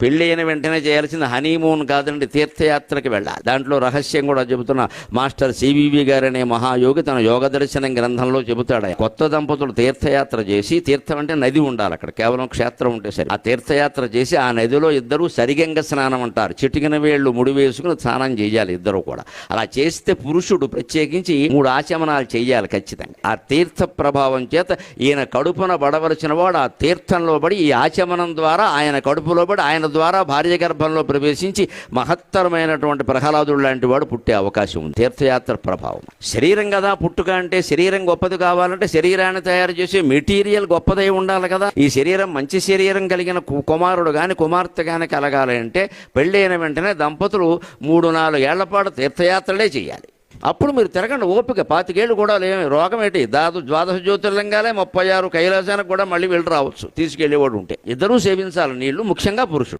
పెళ్ళి అయిన వెంటనే చేయాల్సింది హనీమూన్ కాదండి, తీర్థయాత్రకి వెళ్ళాలి. దాంట్లో రహస్యం కూడా చెబుతున్న మాస్టర్ సివివి గారనే మహాయోగి తన యోగ దర్శనం గ్రంథంలో చెబుతాడు. కొత్త దంపతులు తీర్థయాత్ర చేసి, తీర్థం అంటే నది ఉండాలి, అక్కడ కేవలం క్షేత్రం ఉంటే సరే, ఆ తీర్థయాత్ర చేసి ఆ నదిలో ఇద్దరు సరిగంగ స్నానం అంటారు, చిటికిన వేళ్ళు ముడి వేసుకుని స్నానం చేయాలి ఇద్దరు కూడా. అలా చేస్తే పురుషుడు ప్రత్యేకించి 3 ఆచమనాలు చేయాలి ఖచ్చితంగా. ఆ తీర్థ ప్రభావం చేత ఈయన కడుపున పడవలసిన వాడు ఆ తీర్థంలో పడి, ఈ ఆచమనం ద్వారా ఆయన కడుపులో పడి, ఆయన ద్వారా భార్య గర్భంలో ప్రవేశించి మహత్తరమైనటువంటి ప్రహ్లాదుడు లాంటి వాడు పుట్టే అవకాశం ఉంది. తీర్థయాత్ర ప్రభావం. శరీరం కదా పుట్టుక అంటే, శరీరం గొప్పది కావాలంటే శరీరాన్ని తయారు చేసే మెటీరియల్ గొప్పదై ఉండాలి కదా. ఈ శరీరం మంచి శరీరం కలిగిన కుమారుడు కానీ కుమార్తె కానీ కలగాలి అంటే పెళ్ళైన వెంటనే దంపతులు 3-4 ఏళ్ల పాటు తీర్థయాత్రలే చేయాలి. అప్పుడు మీరు తిరగండి ఓపిక. 25 ఏళ్ళు కూడా లేని రోగం ఏంటి, 12 జ్యోతిర్లింగాలే 36 కైలాసానికి కూడా మళ్ళీ వెళ్ళి రావచ్చు తీసుకెళ్లేవాడు ఉంటే. ఇద్దరూ సేవించాలి నీళ్లు, ముఖ్యంగా పురుషుడు.